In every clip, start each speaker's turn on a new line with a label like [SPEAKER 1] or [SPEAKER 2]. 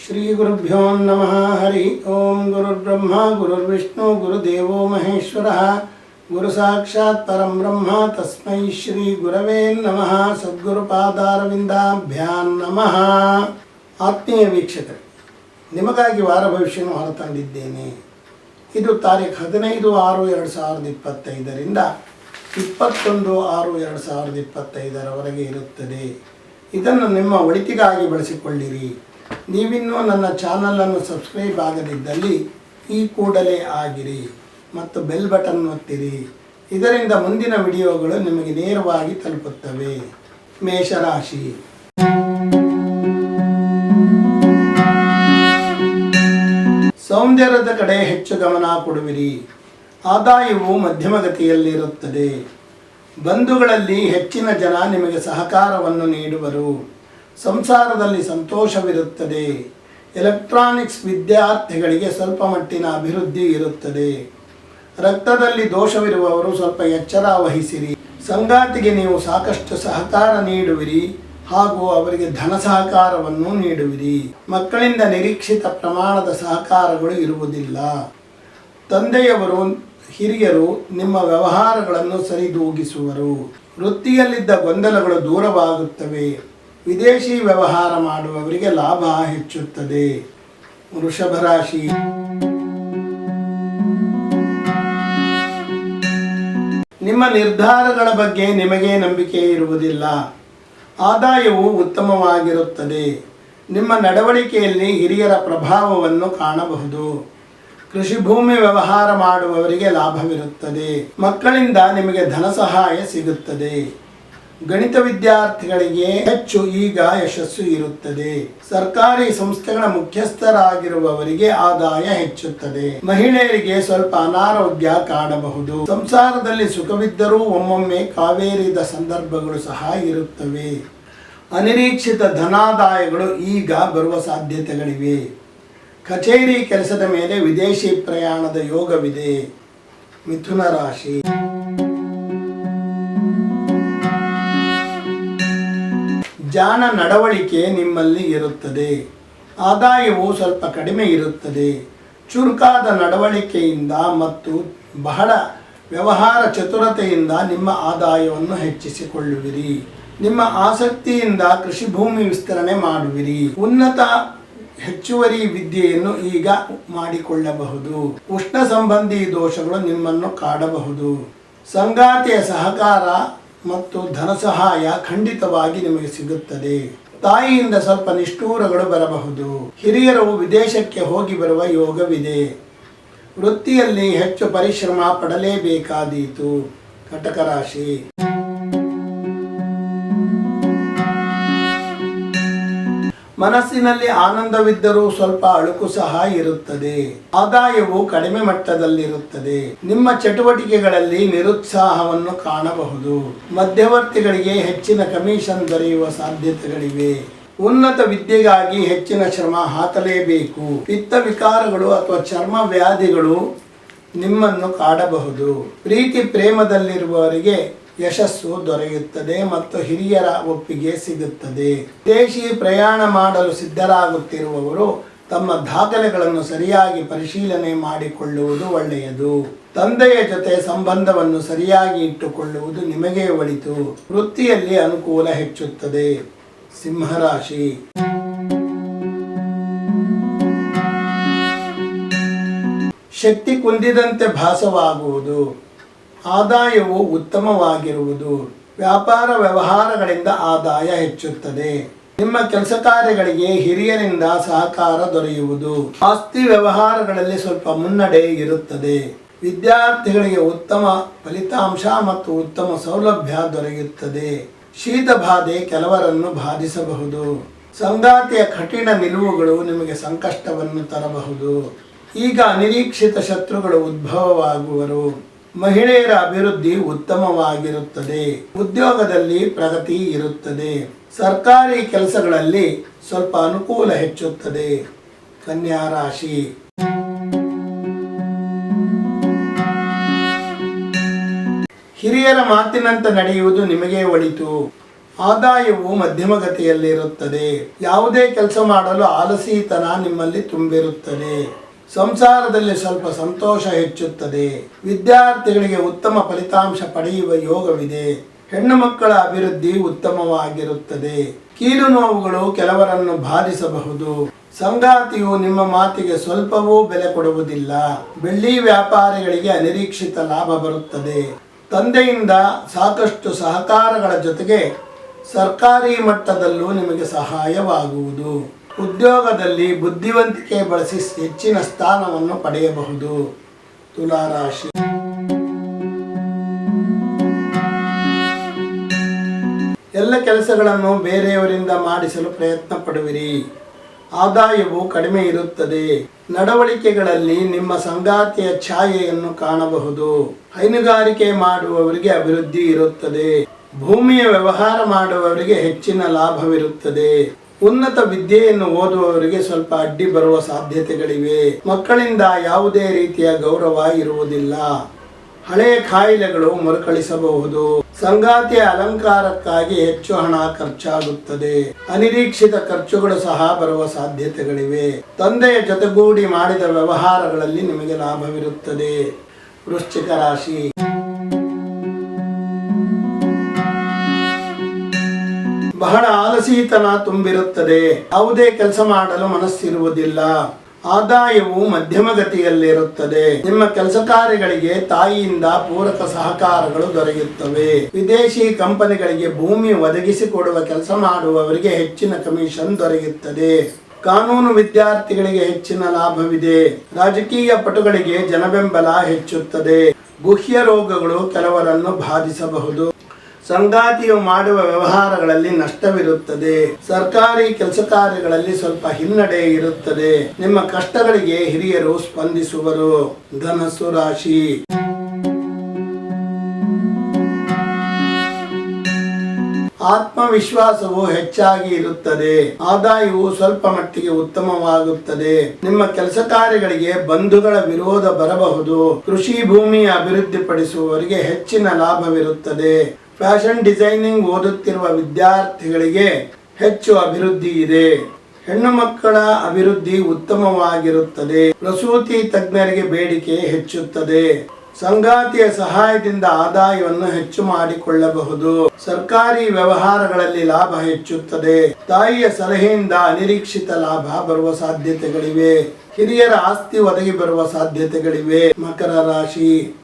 [SPEAKER 1] ಶ್ರೀ ಗುರುಭ್ಯೋ ನಮಃ. ಹರಿ ಓಂ. ಗುರುರ್ಬ್ರಹ್ಮ ಗುರುರ್ವಿಷ್ಣು ಗುರುದೇವೋ ಮಹೇಶ್ವರಃ. ಗುರು ಸಾಕ್ಷಾತ್ ಪರಂ ಬ್ರಹ್ಮ ತಸ್ಮೈ ಶ್ರೀ ಗುರವೇ ನಮಃ. ಸದ್ಗುರುಪಾದಾರವಿಂದಾಭ್ಯಾಂ ನಮಃ. ಆತ್ಮೀಯ ವೀಕ್ಷಕರೇ, ನಿಮಗಾಗಿ ವಾರ ಭವಿಷ್ಯವನ್ನು ಹೊರತಂದಿದ್ದೇನೆ. ಇದು ತಾರೀಖು 15/6/2025ರಿಂದ 21/6/2025 ಇರುತ್ತದೆ. ಇದನ್ನು ನಿಮ್ಮ ಒಳಿತಿಗಾಗಿ ಬಳಸಿಕೊಳ್ಳಿರಿ. ನೀವಿನ್ನೂ ನನ್ನ ಚಾನಲನ್ನು ಸಬ್ಸ್ಕ್ರೈಬ್ ಆಗದಿದ್ದಲ್ಲಿ ಈ ಕೂಡಲೇ ಆಗಿರಿ ಮತ್ತು ಬೆಲ್ ಬಟನ್ ಒತ್ತಿರಿ. ಇದರಿಂದ ಮುಂದಿನ ವಿಡಿಯೋಗಳು ನಿಮಗೆ ನೇರವಾಗಿ ತಲುಪುತ್ತವೆ. ಮೇಷರಾಶಿ. ಸೌಂದರ್ಯದ ಕಡೆ ಹೆಚ್ಚು ಗಮನ ಕೊಡುವಿರಿ. ಆದಾಯವು ಮಧ್ಯಮಗತಿಯಲ್ಲಿರುತ್ತದೆ. ಬಂಧುಗಳಲ್ಲಿ ಹೆಚ್ಚಿನ ಜನ ನಿಮಗೆ ಸಹಕಾರವನ್ನು ನೀಡುವರು. ಸಂಸಾರದಲ್ಲಿ ಸಂತೋಷವಿರುತ್ತದೆ. ಎಲೆಕ್ಟ್ರಾನಿಕ್ಸ್ ವಿದ್ಯಾರ್ಥಿಗಳಿಗೆ ಸ್ವಲ್ಪ ಮಟ್ಟಿನ ಅಭಿವೃದ್ಧಿ ಇರುತ್ತದೆ. ರಕ್ತದಲ್ಲಿ ದೋಷವಿರುವವರು ಸ್ವಲ್ಪ ಎಚ್ಚರ ವಹಿಸಿರಿ. ಸಂಗಾತಿಗೆ ನೀವು ಸಾಕಷ್ಟು ಸಹಕಾರ ನೀಡುವಿರಿ ಹಾಗೂ ಅವರಿಗೆ ಧನ ಸಹಕಾರವನ್ನು ನೀಡುವಿರಿ. ಮಕ್ಕಳಿಂದ ನಿರೀಕ್ಷಿತ ಪ್ರಮಾಣದ ಸಹಕಾರಗಳು ಇರುವುದಿಲ್ಲ. ತಂದೆಯವರು ಹಿರಿಯರು ನಿಮ್ಮ ವ್ಯವಹಾರಗಳನ್ನು ಸರಿದೂಗಿಸುವರು. ವೃತ್ತಿಯಲ್ಲಿದ್ದ ಗೊಂದಲಗಳು ದೂರವಾಗುತ್ತವೆ. ವಿದೇಶಿ ವ್ಯವಹಾರ ಮಾಡುವವರಿಗೆ ಲಾಭ ಹೆಚ್ಚುತ್ತದೆ. ವೃಷಭ ರಾಶಿ. ನಿಮ್ಮ ನಿರ್ಧಾರಗಳ ಬಗ್ಗೆ ನಿಮಗೆ ನಂಬಿಕೆ ಇರುವುದಿಲ್ಲ. ಆದಾಯವು ಉತ್ತಮವಾಗಿರುತ್ತದೆ. ನಿಮ್ಮ ನಡವಳಿಕೆಯಲ್ಲಿ ಹಿರಿಯರ ಪ್ರಭಾವವನ್ನು ಕಾಣಬಹುದು. ಕೃಷಿ ಭೂಮಿ ವ್ಯವಹಾರ ಮಾಡುವವರಿಗೆ ಲಾಭವಿರುತ್ತದೆ. ಮಕ್ಕಳಿಂದ ನಿಮಗೆ ಧನ ಸಹಾಯ ಸಿಗುತ್ತದೆ. ಗಣಿತ ವಿದ್ಯಾರ್ಥಿಗಳಿಗೆ ಹೆಚ್ಚು ಈಗ ಯಶಸ್ಸು ಇರುತ್ತದೆ. ಸರ್ಕಾರಿ ಸಂಸ್ಥೆಗಳ ಮುಖ್ಯಸ್ಥರಾಗಿರುವವರಿಗೆ ಆದಾಯ ಹೆಚ್ಚುತ್ತದೆ. ಮಹಿಳೆಯರಿಗೆ ಸ್ವಲ್ಪ ಅನಾರೋಗ್ಯ ಕಾಣಬಹುದು. ಸಂಸಾರದಲ್ಲಿ ಸುಖವಿದ್ದರೂ ಒಮ್ಮೊಮ್ಮೆ ಕಾವೇರಿದ ಸಂದರ್ಭಗಳು ಸಹ ಇರುತ್ತವೆ. ಅನಿರೀಕ್ಷಿತ ಧನಾದಾಯಗಳು ಈಗ ಬರುವ ಸಾಧ್ಯತೆಗಳಿವೆ. ಕಚೇರಿ ಕೆಲಸದ ಮೇಲೆ ವಿದೇಶಿ ಪ್ರಯಾಣದ ಯೋಗವಿದೆ. ಮಿಥುನ ರಾಶಿ. ಜಾಣ ನಡವಳಿಕೆ ನಿಮ್ಮಲ್ಲಿ ಇರುತ್ತದೆ. ಆದಾಯವು ಸ್ವಲ್ಪ ಕಡಿಮೆ ಇರುತ್ತದೆ. ಚುರುಕಾದ ನಡವಳಿಕೆಯಿಂದ ಮತ್ತು ಬಹಳ ವ್ಯವಹಾರ ಚತುರತೆಯಿಂದ ನಿಮ್ಮ ಆದಾಯವನ್ನು ಹೆಚ್ಚಿಸಿಕೊಳ್ಳುವಿರಿ. ನಿಮ್ಮ ಆಸಕ್ತಿಯಿಂದ ಕೃಷಿ ಭೂಮಿ ವಿಸ್ತರಣೆ ಮಾಡುವಿರಿ. ಉನ್ನತ ಹೆಚ್ಚುವರಿ ವಿದ್ಯೆಯನ್ನು ಈಗ ಮಾಡಿಕೊಳ್ಳಬಹುದು. ಉಷ್ಣ ಸಂಬಂಧಿ ದೋಷಗಳು ನಿಮ್ಮನ್ನು ಕಾಡಬಹುದು. ಸಂಗಾತಿಯ ಸಹಕಾರ ಮತ್ತು ಧನ ಸಹಾಯ ಖಂಡಿತವಾಗಿ ನಿಮಗೆ ಸಿಗುತ್ತದೆ. ತಾಯಿಯಿಂದ ಸ್ವಲ್ಪ ನಿಷ್ಠೂರಗಳು ಬರಬಹುದು. ಹಿರಿಯರು ವಿದೇಶಕ್ಕೆ ಹೋಗಿ ಬರುವ ಯೋಗವಿದೆ. ವೃತ್ತಿಯಲ್ಲಿ ಹೆಚ್ಚು ಪರಿಶ್ರಮ ಪಡಲೇಬೇಕಾದೀತು. ಕಟಕ ರಾಶಿ. ಮನಸ್ಸಿನಲ್ಲಿ ಆನಂದವಿದ್ದರೂ ಸ್ವಲ್ಪ ಅಳುಕು ಸಹ ಇರುತ್ತದೆ. ಆದಾಯವು ಕಡಿಮೆ ಮಟ್ಟದಲ್ಲಿರುತ್ತದೆ. ನಿಮ್ಮ ಚಟುವಟಿಕೆಗಳಲ್ಲಿ ನಿರುತ್ಸಾಹವನ್ನು ಕಾಣಬಹುದು. ಮಧ್ಯವರ್ತಿಗಳಿಗೆ ಹೆಚ್ಚಿನ ಕಮಿಷನ್ ದೊರೆಯುವ ಸಾಧ್ಯತೆಗಳಿವೆ. ಉನ್ನತ ವಿದ್ಯೆಗಾಗಿ ಹೆಚ್ಚಿನ ಶ್ರಮ ಹಾಕಲೇಬೇಕು. ಪಿತ್ತ ವಿಕಾರಗಳು ಅಥವಾ ಚರ್ಮ ವ್ಯಾಧಿಗಳು ನಿಮ್ಮನ್ನು ಕಾಡಬಹುದು. ಪ್ರೀತಿ ಪ್ರೇಮದಲ್ಲಿರುವವರಿಗೆ ಯಶಸ್ಸು ದೊರೆಯುತ್ತದೆ ಮತ್ತು ಹಿರಿಯರ ಒಪ್ಪಿಗೆ ಸಿಗುತ್ತದೆ. ವಿದೇಶಿ ಪ್ರಯಾಣ ಮಾಡಲು ಸಿದ್ಧರಾಗುತ್ತಿರುವವರು ತಮ್ಮ ದಾಖಲೆಗಳನ್ನು ಸರಿಯಾಗಿ ಪರಿಶೀಲನೆ ಮಾಡಿಕೊಳ್ಳುವುದು ಒಳ್ಳೆಯದು. ತಂದೆಯ ಜೊತೆ ಸಂಬಂಧವನ್ನು ಸರಿಯಾಗಿ ಇಟ್ಟುಕೊಳ್ಳುವುದು ನಿಮಗೆ ಒಳಿತು. ವೃತ್ತಿಯಲ್ಲಿ ಅನುಕೂಲ ಹೆಚ್ಚುತ್ತದೆ. ಸಿಂಹರಾಶಿ. ಶಕ್ತಿ ಕುಂದಿದಂತೆ ಭಾಸವಾಗುವುದು. ಆದಾಯವು ಉತ್ತಮವಾಗಿರುವುದು. ವ್ಯಾಪಾರ ವ್ಯವಹಾರಗಳಿಂದ ಆದಾಯ ಹೆಚ್ಚುತ್ತದೆ. ನಿಮ್ಮ ಕೆಲಸ ಕಾರ್ಯಗಳಿಗೆ ಹಿರಿಯರಿಂದ ಸಹಕಾರ ದೊರೆಯುವುದು. ಆಸ್ತಿ ವ್ಯವಹಾರಗಳಲ್ಲಿ ಸ್ವಲ್ಪ ಮುನ್ನಡೆ ಇರುತ್ತದೆ. ವಿದ್ಯಾರ್ಥಿಗಳಿಗೆ ಉತ್ತಮ ಫಲಿತಾಂಶ ಮತ್ತು ಉತ್ತಮ ಸೌಲಭ್ಯ ದೊರೆಯುತ್ತದೆ. ಶೀತ ಬಾಧೆ ಕೆಲವರನ್ನು ಬಾಧಿಸಬಹುದು. ಸಂಗಾತಿಯ ಕಠಿಣ ನಿಲುವುಗಳು ನಿಮಗೆ ಸಂಕಷ್ಟವನ್ನು ತರಬಹುದು. ಈಗ ಅನಿರೀಕ್ಷಿತ ಶತ್ರುಗಳು ಉದ್ಭವವಾಗುವರು. ಮಹಿಳೆಯರ ಅಭಿವೃದ್ಧಿ ಉತ್ತಮವಾಗಿರುತ್ತದೆ. ಉದ್ಯೋಗದಲ್ಲಿ ಪ್ರಗತಿ ಇರುತ್ತದೆ. ಸರ್ಕಾರಿ ಕೆಲಸಗಳಲ್ಲಿ ಸ್ವಲ್ಪ ಅನುಕೂಲ ಹೆಚ್ಚುತ್ತದೆ. ಕನ್ಯಾ ರಾಶಿ. ಹಿರಿಯರ ಮಾತಿನಂತೆ ನಡೆಯುವುದು ನಿಮಗೆ ಒಳಿತು. ಆದಾಯವು ಮಧ್ಯಮಗತಿಯಲ್ಲಿರುತ್ತದೆ. ಯಾವುದೇ ಕೆಲಸ ಮಾಡಲು ಆಲಸಿತನ ನಿಮ್ಮಲ್ಲಿ ತುಂಬಿರುತ್ತದೆ. ಸಂಸಾರದಲ್ಲಿ ಸ್ವಲ್ಪ ಸಂತೋಷ ಹೆಚ್ಚುತ್ತದೆ. ವಿದ್ಯಾರ್ಥಿಗಳಿಗೆ ಉತ್ತಮ ಫಲಿತಾಂಶ ಪಡೆಯುವ ಯೋಗವಿದೆ. ಹೆಣ್ಣು ಮಕ್ಕಳ ಅಭಿವೃದ್ಧಿ ಉತ್ತಮವಾಗಿರುತ್ತದೆ. ಕೀಲು ನೋವುಗಳು ಕೆಲವರನ್ನು ಬಾಧಿಸಬಹುದು. ಸಂಗಾತಿಯು ನಿಮ್ಮ ಮಾತಿಗೆ ಸ್ವಲ್ಪವೂ ಬೆಲೆ ಕೊಡುವುದಿಲ್ಲ. ಬೆಳ್ಳಿ ವ್ಯಾಪಾರಿಗಳಿಗೆ ಅನಿರೀಕ್ಷಿತ ಲಾಭ ಬರುತ್ತದೆ. ತಂದೆಯಿಂದ ಸಾಕಷ್ಟು ಸಹಕಾರಗಳ ಜೊತೆಗೆ ಸರ್ಕಾರಿ ಮಟ್ಟದಲ್ಲೂ ನಿಮಗೆ ಸಹಾಯವಾಗುವುದು. ಉದ್ಯೋಗದಲ್ಲಿ ಬುದ್ಧಿವಂತಿಕೆ ಬಳಸಿ ಹೆಚ್ಚಿನ ಸ್ಥಾನವನ್ನು ಪಡೆಯಬಹುದು. ತುಲಾರಾಶಿ. ಎಲ್ಲ ಕೆಲಸಗಳನ್ನು ಬೇರೆಯವರಿಂದ ಮಾಡಿಸಲು ಪ್ರಯತ್ನ ಪಡುವಿರಿ. ಆದಾಯವು ಕಡಿಮೆ ಇರುತ್ತದೆ. ನಡವಳಿಕೆಗಳಲ್ಲಿ ನಿಮ್ಮ ಸಂಗಾತಿಯ ಛಾಯೆಯನ್ನು ಕಾಣಬಹುದು. ಹೈನುಗಾರಿಕೆ ಮಾಡುವವರಿಗೆ ಅಭಿವೃದ್ಧಿ ಇರುತ್ತದೆ. ಭೂಮಿಯ ವ್ಯವಹಾರ ಮಾಡುವವರಿಗೆ ಹೆಚ್ಚಿನ ಲಾಭವಿರುತ್ತದೆ. ಉನ್ನತ ವಿದ್ಯೆಯನ್ನು ಓದುವವರಿಗೆ ಸ್ವಲ್ಪ ಅಡ್ಡಿ ಬರುವ ಸಾಧ್ಯತೆಗಳಿವೆ. ಮಕ್ಕಳಿಂದ ಯಾವುದೇ ರೀತಿಯ ಗೌರವ ಇರುವುದಿಲ್ಲ. ಹಳೆಯ ಕಾಯಿಲೆಗಳು ಮರುಕಳಿಸಬಹುದು. ಸಂಗಾತಿಯ ಅಲಂಕಾರಕ್ಕಾಗಿ ಹೆಚ್ಚು ಹಣ ಖರ್ಚಾಗುತ್ತದೆ. ಅನಿರೀಕ್ಷಿತ ಖರ್ಚುಗಳು ಸಹ ಬರುವ ಸಾಧ್ಯತೆಗಳಿವೆ. ತಂದೆಯ ಜೊತೆಗೂಡಿ ಮಾಡಿದ ವ್ಯವಹಾರಗಳಲ್ಲಿ ನಿಮಗೆ ಲಾಭವಿರುತ್ತದೆ. ವೃಶ್ಚಿಕ ರಾಶಿ. ಬಹಳ ಆಲಸಿತನ ತುಂಬಿರುತ್ತದೆ. ಯಾವುದೇ ಕೆಲಸ ಮಾಡಲು ಮನಸ್ಸಿರುವುದಿಲ್ಲ. ಆದಾಯವು ಮಧ್ಯಮಗತಿಯಲ್ಲಿರುತ್ತದೆ. ನಿಮ್ಮ ಕೆಲಸ ಕಾರ್ಯಗಳಿಗೆ ತಾಯಿಯಿಂದ ಪೂರಕ ಸಹಕಾರಗಳು ದೊರೆಯುತ್ತವೆ. ವಿದೇಶಿ ಕಂಪನಿಗಳಿಗೆ ಭೂಮಿ ಒದಗಿಸಿಕೊಡುವ ಕೆಲಸ ಮಾಡುವವರಿಗೆ ಹೆಚ್ಚಿನ ಕಮಿಷನ್ ದೊರೆಯುತ್ತದೆ. ಕಾನೂನು ವಿದ್ಯಾರ್ಥಿಗಳಿಗೆ ಹೆಚ್ಚಿನ ಲಾಭವಿದೆ. ರಾಜಕೀಯ ಪಟುಗಳಿಗೆ ಜನಬೆಂಬಲ ಹೆಚ್ಚುತ್ತದೆ. ಗುಹ್ಯ ರೋಗಗಳು ಕೆಲವರನ್ನು ಬಾಧಿಸಬಹುದು. ಸಂಗಾತಿಯು ಮಾಡುವ ವ್ಯವಹಾರಗಳಲ್ಲಿ ನಷ್ಟವಿರುತ್ತದೆ. ಸರ್ಕಾರಿ ಕೆಲಸ ಕಾರ್ಯಗಳಲ್ಲಿ ಸ್ವಲ್ಪ ಹಿನ್ನಡೆ ಇರುತ್ತದೆ. ನಿಮ್ಮ ಕಷ್ಟಗಳಿಗೆ ಹಿರಿಯರು ಸ್ಪಂದಿಸುವರು. ಧನಸ್ಸು ರಾಶಿ. ಆತ್ಮವಿಶ್ವಾಸವು ಹೆಚ್ಚಾಗಿ ಇರುತ್ತದೆ. ಆದಾಯವು ಸ್ವಲ್ಪ ಮಟ್ಟಿಗೆ ಉತ್ತಮವಾಗುತ್ತದೆ. ನಿಮ್ಮ ಕೆಲಸ ಕಾರ್ಯಗಳಿಗೆ ಬಂಧುಗಳ ವಿರೋಧ ಬರಬಹುದು. ಕೃಷಿ ಭೂಮಿಯ ಅಭಿವೃದ್ಧಿಪಡಿಸುವವರಿಗೆ ಹೆಚ್ಚಿನ ಲಾಭವಿರುತ್ತದೆ. ಫ್ಯಾಷನ್ ಡಿಸೈನಿಂಗ್ ಓದುತ್ತಿರುವ ವಿದ್ಯಾರ್ಥಿಗಳಿಗೆ ಹೆಚ್ಚು ಅಭಿವೃದ್ಧಿ ಇದೆ. ಹೆಣ್ಣು ಮಕ್ಕಳ ಅಭಿವೃದ್ಧಿ ಉತ್ತಮವಾಗಿರುತ್ತದೆ. ಪ್ರಸೂತಿ ತಜ್ಞರಿಗೆ ಬೇಡಿಕೆ ಹೆಚ್ಚುತ್ತದೆ. ಸಂಗಾತಿಯ ಸಹಾಯದಿಂದ ಆದಾಯವನ್ನು ಹೆಚ್ಚು ಮಾಡಿಕೊಳ್ಳಬಹುದು. ಸರ್ಕಾರಿ ವ್ಯವಹಾರಗಳಲ್ಲಿ ಲಾಭ ಹೆಚ್ಚುತ್ತದೆ. ತಾಯಿಯ ಸಲಹೆಯಿಂದ ಅನಿರೀಕ್ಷಿತ ಲಾಭ ಬರುವ ಸಾಧ್ಯತೆಗಳಿವೆ. ಹಿರಿಯರ ಆಸ್ತಿ ಒದಗಿ ಬರುವ ಸಾಧ್ಯತೆಗಳಿವೆ. ಮಕರ ರಾಶಿ.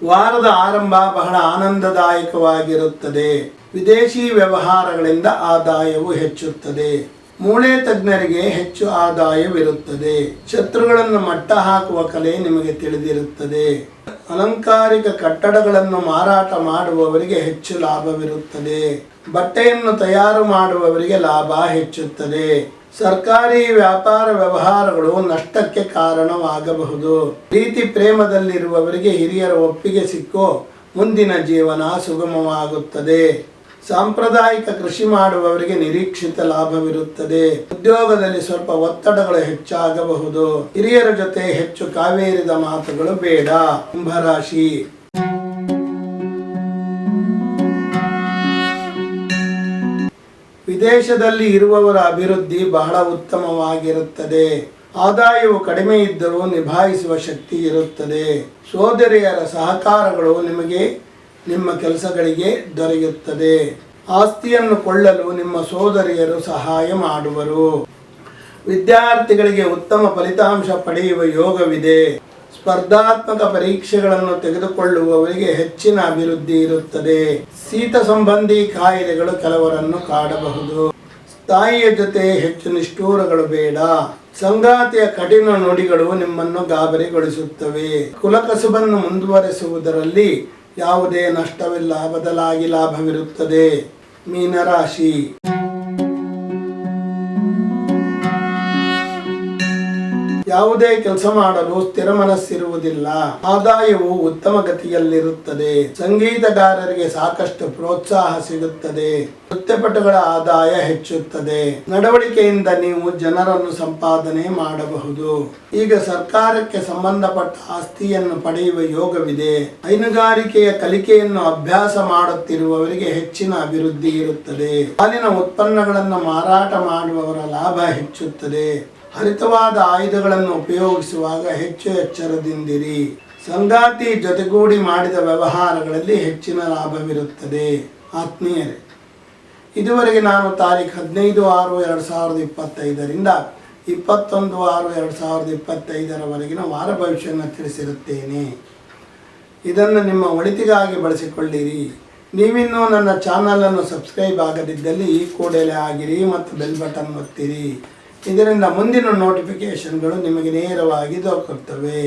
[SPEAKER 1] ವಾರದ ಆರಂಭ ಬಹಳ ಆನಂದದಾಯಕವಾಗಿರುತ್ತದೆ. ವಿದೇಶಿ ವ್ಯವಹಾರಗಳಿಂದ ಆದಾಯವು ಹೆಚ್ಚುತ್ತದೆ. ಮೂಳೆ ತಜ್ಞರಿಗೆ ಹೆಚ್ಚು ಆದಾಯವಿರುತ್ತದೆ. ಶತ್ರುಗಳನ್ನು ಮಟ್ಟ ಹಾಕುವ ಕಲೆ ನಿಮಗೆ ತಿಳಿದಿರುತ್ತದೆ. ಅಲಂಕಾರಿಕ ಕಟ್ಟಡಗಳನ್ನು ಮಾರಾಟ ಮಾಡುವವರಿಗೆ ಹೆಚ್ಚು ಲಾಭವಿರುತ್ತದೆ. ಬಟ್ಟೆಯನ್ನು ತಯಾರು ಮಾಡುವವರಿಗೆ ಲಾಭ ಹೆಚ್ಚುತ್ತದೆ. ಸರ್ಕಾರಿ ವ್ಯಾಪಾರ ವ್ಯವಹಾರಗಳು ನಷ್ಟಕ್ಕೆ ಕಾರಣವಾಗಬಹುದು. ಪ್ರೀತಿ ಪ್ರೇಮದಲ್ಲಿರುವವರಿಗೆ ಹಿರಿಯರ ಒಪ್ಪಿಗೆ ಸಿಕ್ಕು ಮುಂದಿನ ಜೀವನ ಸುಗಮವಾಗುತ್ತದೆ. ಸಾಂಪ್ರದಾಯಿಕ ಕೃಷಿ ಮಾಡುವವರಿಗೆ ನಿರೀಕ್ಷಿತ ಲಾಭವಿರುತ್ತದೆ. ಉದ್ಯೋಗದಲ್ಲಿ ಸ್ವಲ್ಪ ಒತ್ತಡಗಳು ಹೆಚ್ಚಾಗಬಹುದು. ಹಿರಿಯರ ಜೊತೆ ಹೆಚ್ಚು ಕಾವೇರಿದ ಮಾತುಗಳು ಬೇಡ. ಕುಂಭರಾಶಿ. ವಿದೇಶದಲ್ಲಿ ಇರುವವರ ಅಭಿವೃದ್ಧಿ ಬಹಳ ಉತ್ತಮವಾಗಿರುತ್ತದೆ. ಆದಾಯವು ಕಡಿಮೆ ಇದ್ದರೂ ನಿಭಾಯಿಸುವ ಶಕ್ತಿ ಇರುತ್ತದೆ. ಸೋದರಿಯರ ಸಹಕಾರಗಳು ನಿಮಗೆ ನಿಮ್ಮ ಕೆಲಸಗಳಿಗೆ ದೊರೆಯುತ್ತದೆ. ಆಸ್ತಿಯನ್ನು ಕೊಳ್ಳಲು ನಿಮ್ಮ ಸೋದರಿಯರು ಸಹಾಯ ಮಾಡುವರು. ವಿದ್ಯಾರ್ಥಿಗಳಿಗೆ ಉತ್ತಮ ಫಲಿತಾಂಶ ಪಡೆಯುವ ಯೋಗವಿದೆ. ಸ್ಪರ್ಧಾತ್ಮಕ ಪರೀಕ್ಷೆಗಳನ್ನು ತೆಗೆದುಕೊಳ್ಳುವವರಿಗೆ ಹೆಚ್ಚಿನ ಅಭಿವೃದ್ಧಿ ಇರುತ್ತದೆ. ಶೀತ ಸಂಬಂಧಿ ಕಾಯಿಲೆಗಳು ಕೆಲವರನ್ನು ಕಾಡಬಹುದು. ತಾಯಿಯ ಜೊತೆ ಹೆಚ್ಚು ನಿಷ್ಠೂರಗಳು ಬೇಡ. ಸಂಗಾತಿಯ ಕಠಿಣ ನುಡಿಗಳು ನಿಮ್ಮನ್ನು ಗಾಬರಿಗೊಳಿಸುತ್ತವೆ. ಕುಲಕಸುಬನ್ನು ಮುಂದುವರೆಸುವುದರಲ್ಲಿ ಯಾವುದೇ ನಷ್ಟವಿಲ್ಲ, ಬದಲಾಗಿ ಲಾಭವಿರುತ್ತದೆ. ಮೀನರಾಶಿ. ಯಾವುದೇ ಕೆಲಸ ಮಾಡಲು ಸ್ಥಿರ ಮನಸ್ಸಿರುವುದಿಲ್ಲ. ಆದಾಯವು ಉತ್ತಮ ಗತಿಯಲ್ಲಿರುತ್ತದೆ. ಸಂಗೀತಗಾರರಿಗೆ ಸಾಕಷ್ಟು ಪ್ರೋತ್ಸಾಹ ಸಿಗುತ್ತದೆ. ನೃತ್ಯಪಟುಗಳ ಆದಾಯ ಹೆಚ್ಚುತ್ತದೆ. ನಡವಳಿಕೆಯಿಂದ ನೀವು ಜನರನ್ನು ಸಂಪಾದನೆ ಮಾಡಬಹುದು. ಈಗ ಸರ್ಕಾರಕ್ಕೆ ಸಂಬಂಧಪಟ್ಟ ಆಸ್ತಿಯನ್ನು ಪಡೆಯುವ ಯೋಗವಿದೆ. ಹೈನುಗಾರಿಕೆಯ ಕಲಿಕೆಯನ್ನು ಅಭ್ಯಾಸ ಮಾಡುತ್ತಿರುವವರಿಗೆ ಹೆಚ್ಚಿನ ಅಭಿವೃದ್ಧಿ ಇರುತ್ತದೆ. ಹಾಲಿನ ಉತ್ಪನ್ನಗಳನ್ನು ಮಾರಾಟ ಮಾಡುವವರ ಲಾಭ ಹೆಚ್ಚುತ್ತದೆ. ಹರಿತವಾದ ಆಯುಧಗಳನ್ನು ಉಪಯೋಗಿಸುವಾಗ ಹೆಚ್ಚು ಎಚ್ಚರದಿಂದಿರಿ. ಸಂಗಾತಿ ಜೊತೆಗೂಡಿ ಮಾಡಿದ ವ್ಯವಹಾರಗಳಲ್ಲಿ ಹೆಚ್ಚಿನ ಲಾಭವಿರುತ್ತದೆ. ಆತ್ಮೀಯರೇ, ಇದುವರೆಗೆ ನಾನು ತಾರೀಖು 15/6/2025ರಿಂದ 21/6/2025 ವಾರ ಭವಿಷ್ಯವನ್ನು ತಿಳಿಸಿರುತ್ತೇನೆ. ಇದನ್ನು ನಿಮ್ಮ ಒಳಿತಿಗಾಗಿ ಬಳಸಿಕೊಳ್ಳಿರಿ. ನೀವಿನ್ನೂ ನನ್ನ ಚಾನಲನ್ನು ಸಬ್ಸ್ಕ್ರೈಬ್ ಆಗದಿದ್ದಲ್ಲಿ ಈ ಕೂಡಲೇ ಆಗಿರಿ ಮತ್ತು ಬೆಲ್ ಬಟನ್ ಒತ್ತಿರಿ. ಇದರಿಂದ ಮುಂದಿನ ನೋಟಿಫಿಕೇಶನ್ಗಳು ನಿಮಗೆ ನೇರವಾಗಿ ದೊರಕುತ್ತವೆ.